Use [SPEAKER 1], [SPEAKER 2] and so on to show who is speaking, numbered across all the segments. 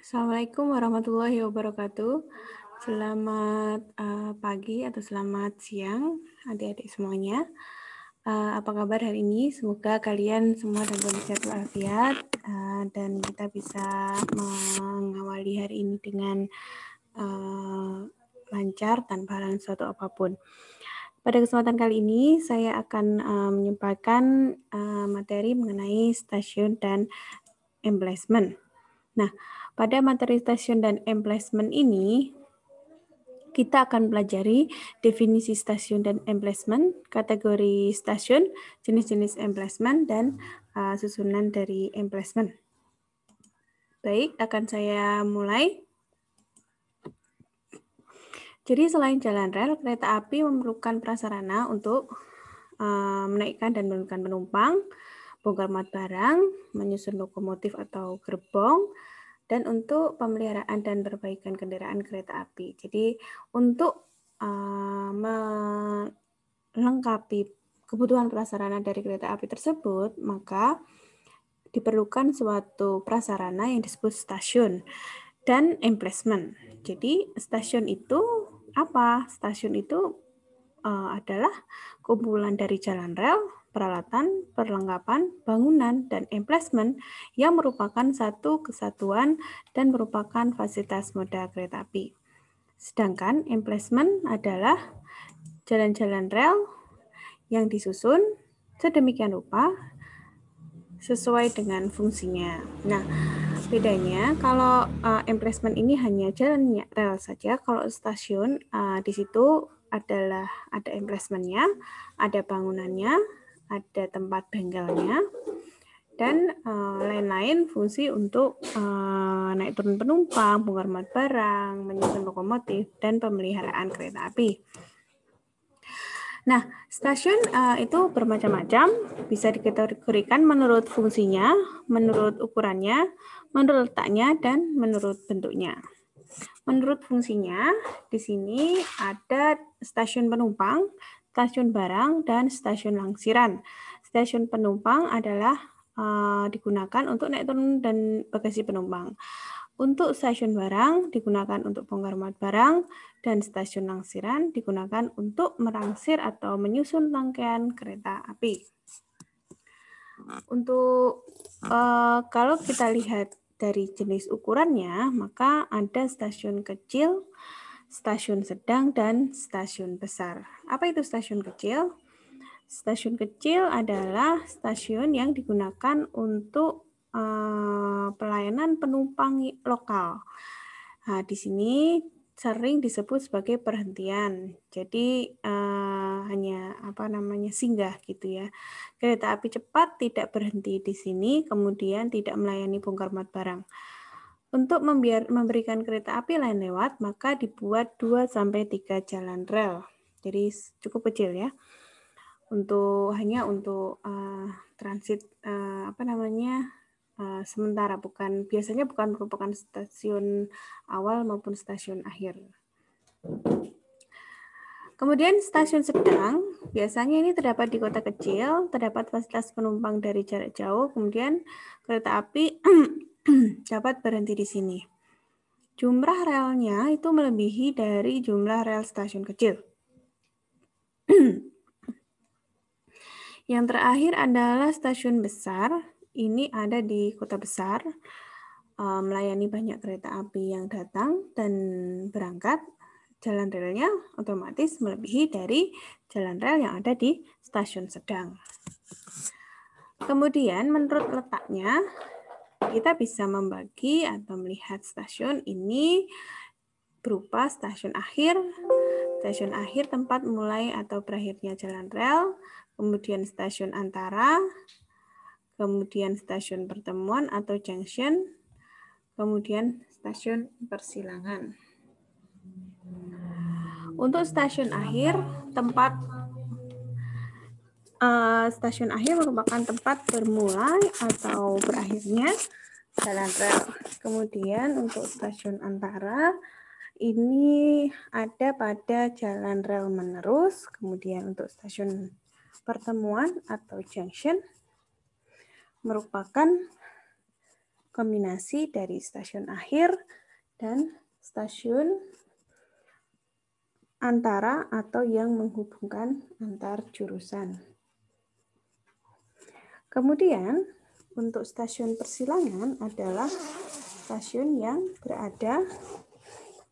[SPEAKER 1] Assalamualaikum warahmatullahi wabarakatuh. Selamat pagi atau selamat siang adik-adik semuanya. Apa kabar hari ini? Semoga kalian semua dalam kondisi sehat walafiat dan kita bisa mengawali hari ini dengan lancar tanpa halangan suatu apapun. Pada kesempatan kali ini saya akan menyampaikan materi mengenai stasiun dan emplacement. Nah, pada materi stasiun dan emplacement ini, kita akan pelajari definisi stasiun dan emplacement, kategori stasiun, jenis-jenis emplacement, dan susunan dari emplacement. Baik, akan saya mulai. Jadi selain jalan rel, kereta api memerlukan prasarana untuk menaikkan dan menurunkan penumpang, bongkar muat barang, menyusun lokomotif atau gerbong, dan untuk pemeliharaan dan perbaikan kendaraan kereta api. Jadi untuk melengkapi kebutuhan prasarana dari kereta api tersebut, maka diperlukan suatu prasarana yang disebut stasiun dan emplacement. Jadi stasiun itu apa? Stasiun itu adalah kumpulan dari jalan rel, peralatan, perlengkapan, bangunan, dan emplacement yang merupakan satu kesatuan dan merupakan fasilitas moda kereta api. Sedangkan emplacement adalah jalan-jalan rel yang disusun sedemikian rupa sesuai dengan fungsinya. Nah, bedanya kalau emplacement ini hanya jalan rel saja, kalau stasiun di situ ada emplacement-nya, ada bangunannya, ada tempat bengkelnya, dan lain-lain fungsi untuk naik turun penumpang, bongkar muat barang, menyusun lokomotif, dan pemeliharaan kereta api. Nah, stasiun itu bermacam-macam, bisa dikategorikan menurut fungsinya, menurut ukurannya, menurut letaknya, dan menurut bentuknya. Menurut fungsinya, di sini ada stasiun penumpang, stasiun barang, dan stasiun langsiran. Stasiun penumpang adalah digunakan untuk naik turun dan bagasi penumpang. Untuk stasiun barang digunakan untuk bongkar muat barang, dan stasiun langsiran digunakan untuk merangsir atau menyusun rangkaian kereta api. Untuk kalau kita lihat dari jenis ukurannya, maka ada stasiun kecil, stasiun sedang, dan stasiun besar. Apa itu stasiun kecil? Stasiun kecil adalah stasiun yang digunakan untuk pelayanan penumpang lokal. Nah, di sini sering disebut sebagai perhentian. Jadi hanya singgah gitu ya. Kereta api cepat tidak berhenti di sini, kemudian tidak melayani bongkar muat barang. Untuk memberikan kereta api lain lewat, maka dibuat 2-3 jalan rel. Jadi cukup kecil ya. Hanya untuk transit sementara, biasanya bukan merupakan stasiun awal maupun stasiun akhir. Kemudian stasiun sedang, biasanya ini terdapat di kota kecil, terdapat fasilitas penumpang dari jarak jauh, kemudian kereta api dapat berhenti di sini. Jumlah relnya itu melebihi dari jumlah rel stasiun kecil. Yang terakhir adalah stasiun besar. Ini ada di kota besar, melayani banyak kereta api yang datang dan berangkat. Jalan relnya otomatis melebihi dari jalan rel yang ada di stasiun sedang. Kemudian menurut letaknya, kita bisa membagi atau melihat stasiun ini berupa stasiun akhir tempat mulai atau berakhirnya jalan rel, kemudian stasiun antara, kemudian stasiun pertemuan atau junction, kemudian stasiun persilangan. Untuk stasiun akhir, stasiun akhir merupakan tempat bermulai atau berakhirnya jalan rel. Kemudian untuk stasiun antara, ini ada pada jalan rel menerus. Kemudian untuk stasiun pertemuan atau junction merupakan kombinasi dari stasiun akhir dan stasiun antara atau yang menghubungkan antar jurusan. Kemudian, untuk stasiun persilangan adalah stasiun yang berada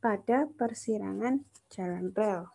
[SPEAKER 1] pada persilangan jalan rel.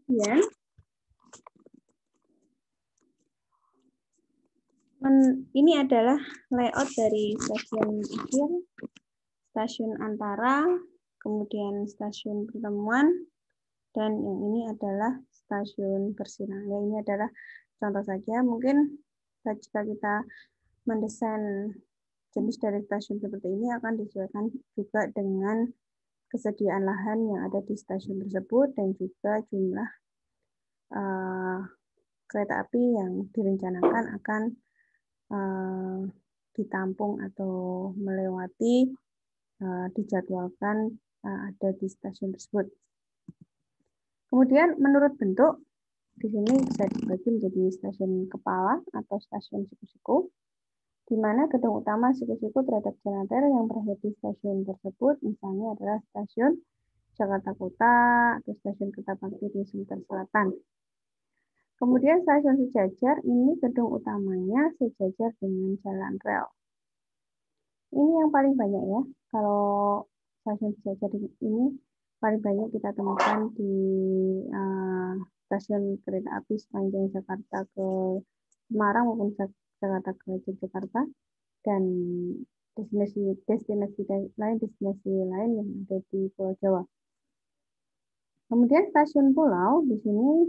[SPEAKER 1] Kemudian, ini adalah layout dari stasiun akhir, stasiun antara, kemudian stasiun pertemuan, dan yang ini adalah stasiun persilangan. Ini adalah contoh saja. Mungkin jika kita mendesain jenis dari stasiun seperti ini akan disesuaikan juga dengan kesediaan lahan yang ada di stasiun tersebut dan juga jumlah kereta api yang direncanakan akan ditampung atau melewati dijadwalkan ada di stasiun tersebut. Kemudian menurut bentuk di sini bisa dibagi menjadi stasiun kepala atau stasiun siku-siku, di mana gedung utama siku-siku terhadap jalan rel yang berada di stasiun tersebut, misalnya adalah stasiun Jakarta Kota atau stasiun Kertabakti di Sumatera Selatan. Kemudian stasiun sejajar, ini gedung utamanya sejajar dengan jalan rel. Ini yang paling banyak ya, kalau stasiun sejajar ini paling banyak kita temukan di stasiun kereta api sepanjang Jakarta ke Semarang maupun Jakarta ke Yogyakarta, dan destinasi lain yang ada di Pulau Jawa. Kemudian stasiun pulau, di sini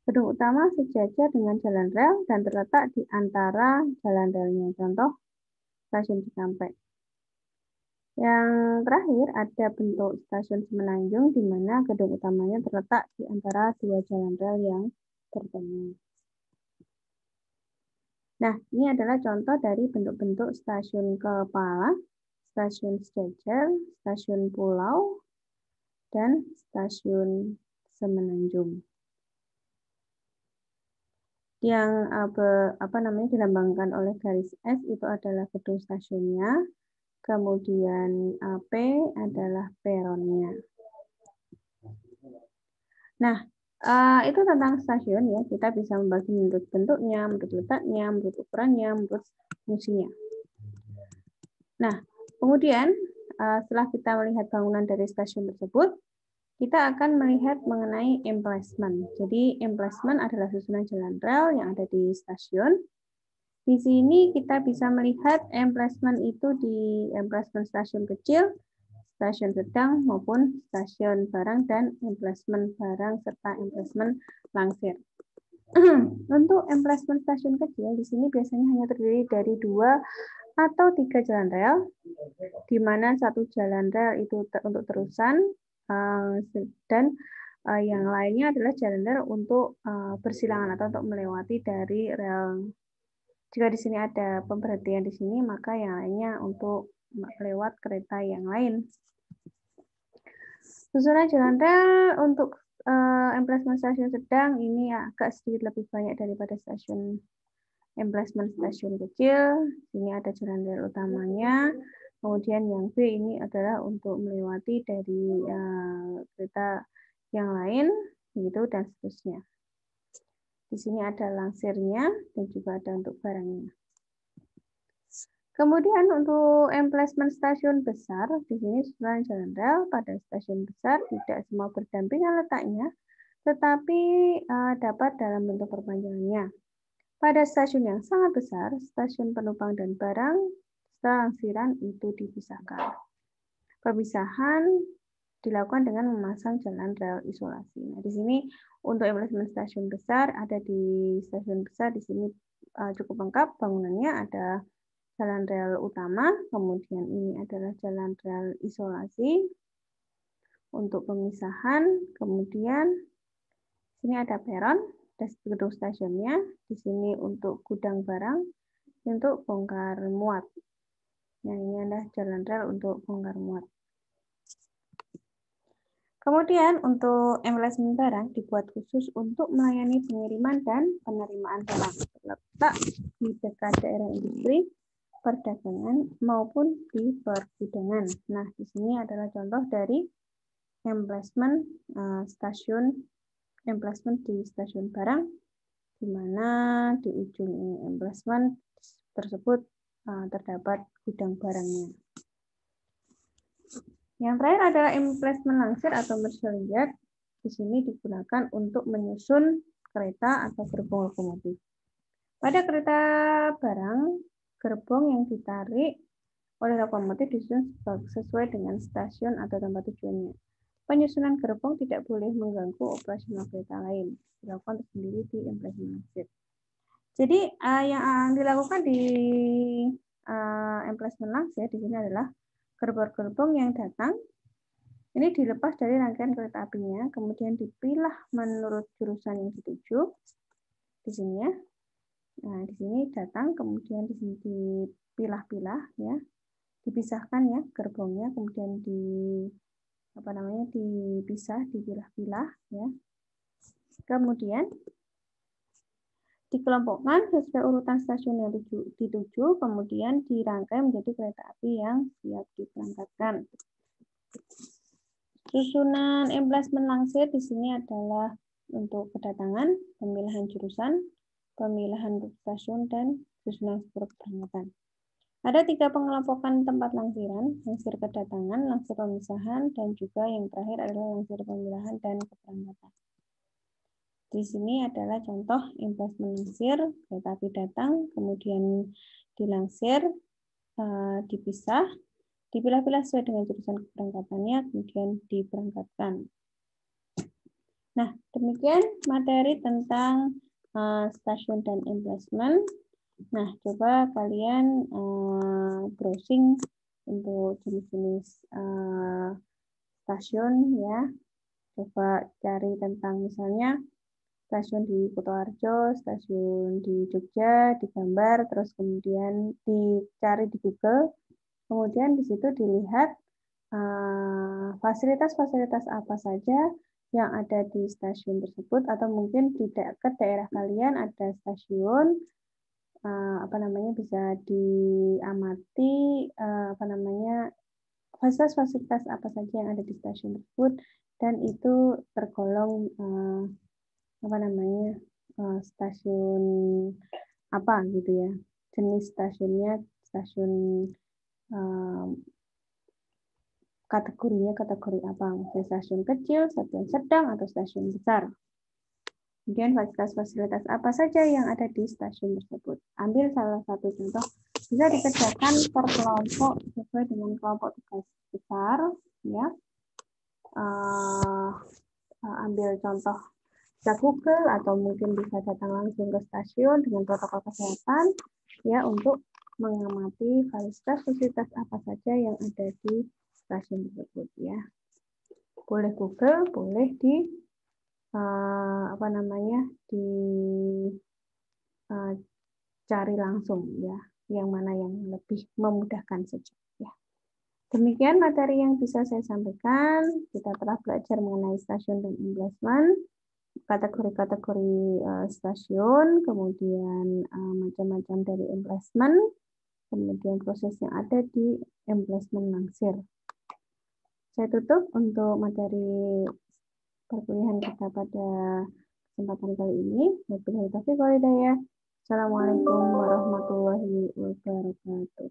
[SPEAKER 1] gedung utama sejajar dengan jalan rel dan terletak di antara jalan relnya. Contoh, stasiun Cikampek. Yang terakhir ada bentuk stasiun Semenanjung, di mana gedung utamanya terletak di antara dua jalan rel yang bertemu. Nah, ini adalah contoh dari bentuk-bentuk stasiun kepala, stasiun sejajar, stasiun pulau, dan stasiun Semenanjung. Yang dilambangkan oleh garis S itu adalah gedung stasiunnya, kemudian P adalah peronnya. Nah, itu tentang stasiun ya, kita bisa membagi menurut bentuknya, menurut letaknya, menurut ukurannya, menurut fungsinya. Nah, kemudian setelah kita melihat bangunan dari stasiun tersebut, kita akan melihat mengenai emplacement. Jadi emplacement adalah susunan jalan rel yang ada di stasiun. Di sini kita bisa melihat emplacement itu di emplacement stasiun kecil, stasiun sedang, maupun stasiun barang, dan emplacement barang serta emplacement langsir. Untuk emplacement stasiun kecil, di sini biasanya hanya terdiri dari 2 atau 3 jalan rel, di mana satu jalan rel itu untuk terusan, dan yang lainnya adalah jalan rel untuk persilangan atau untuk melewati dari rel. Jika di sini ada pemberhentian di sini, maka yang lainnya untuk lewat kereta yang lain. Susunan jalan rel untuk emplacement stasiun sedang ini agak sedikit lebih banyak daripada stasiun emplacement stasiun kecil. Sini ada jalan rel utamanya. Kemudian yang B ini adalah untuk melewati dari kereta yang lain, gitu, dan seterusnya. Di sini ada langsirnya dan juga ada untuk barangnya. Kemudian untuk emplacement stasiun besar, di sini susunan jalan rel pada stasiun besar tidak semua berdampingan letaknya, tetapi dapat dalam bentuk perpanjangannya. Pada stasiun yang sangat besar, stasiun penumpang dan barang, langsiran itu dipisahkan. Pemisahan dilakukan dengan memasang jalan rel isolasi. Nah, di sini untuk emplacement stasiun besar, ada di stasiun besar di sini cukup lengkap bangunannya, ada jalan rel utama, kemudian ini adalah jalan rel isolasi untuk pemisahan, kemudian sini ada peron, gedung stasiunnya, di sini untuk gudang barang, untuk bongkar muat. Nah, ini adalah jalan rel untuk bongkar muat. Kemudian untuk emplacement barang dibuat khusus untuk melayani pengiriman dan penerimaan barang, terletak di dekat daerah industri, perdagangan maupun di pergudangan. Nah, di sini adalah contoh dari emplacement emplacement di stasiun barang, di mana di ujung emplacement tersebut terdapat gudang barangnya. Yang terakhir adalah emplacement langsir atau Marshall yard. Di sini digunakan untuk menyusun kereta atau gerbong lokomotif. Pada kereta barang, gerbong yang ditarik oleh lokomotif disusun sesuai dengan stasiun atau tempat tujuannya. Penyusunan gerbong tidak boleh mengganggu operasional kereta lain. Dilakukan tersendiri di emplacement langsir. Jadi yang dilakukan di emplacement langsir di sini adalah gerbong-gerbong yang datang ini dilepas dari rangkaian kereta apinya, kemudian dipilah menurut jurusan yang dituju. Di sini ya. Nah, di sini datang, kemudian di sini dipilah-pilah ya. Dipisahkan ya gerbongnya, kemudian dipisah, dipilah-pilah ya. Kemudian dikelompokkan sesuai urutan stasiun yang dituju, kemudian dirangkai menjadi kereta api yang siap diberangkatkan. Susunan emplacement langsir di sini adalah untuk kedatangan, pemilihan jurusan, pemilihan stasiun, dan susunan keberangkatan. Ada 3 pengelompokan tempat langsiran, langsir kedatangan, langsir pemisahan, dan juga yang terakhir adalah langsir pemilihan dan keberangkatan. Di sini adalah contoh emplacement langsir, kereta api datang, kemudian dilangsir, dipisah, dipilah-pilah sesuai dengan jurusan keberangkatannya, kemudian diberangkatkan. Nah, demikian materi tentang stasiun dan emplacement. Nah, coba kalian browsing untuk jenis-jenis stasiun ya. Coba cari tentang misalnya stasiun di Kutoarjo, stasiun di Jogja, digambar, terus kemudian dicari di Google, kemudian di situ dilihat fasilitas-fasilitas apa saja yang ada di stasiun tersebut, atau mungkin di dekat daerah kalian ada stasiun, bisa diamati fasilitas-fasilitas apa saja yang ada di stasiun tersebut, dan itu tergolong stasiun apa gitu ya, jenis stasiunnya, stasiun kategorinya kategori apa, misalnya stasiun kecil, stasiun sedang, atau stasiun besar. Kemudian fasilitas-fasilitas apa saja yang ada di stasiun tersebut. Ambil salah satu contoh, bisa dikerjakan per kelompok sesuai dengan kelompok tugas besar, ya. Ambil contoh bisa Google atau mungkin bisa datang langsung ke stasiun dengan protokol kesehatan, ya, untuk mengamati fasilitas apa saja yang ada di stasiun tersebut, ya. Boleh Google, boleh cari langsung, ya, yang mana yang lebih memudahkan saja, ya. Demikian materi yang bisa saya sampaikan. Kita telah belajar mengenai stasiun dan emplacement, kategori-kategori stasiun, kemudian macam-macam dari emplacement, kemudian proses yang ada di emplacement langsir. Saya tutup untuk materi perkuliahan kita pada kesempatan kali ini. Wabillahi taufiq wal hidayah. Assalamualaikum warahmatullahi wabarakatuh.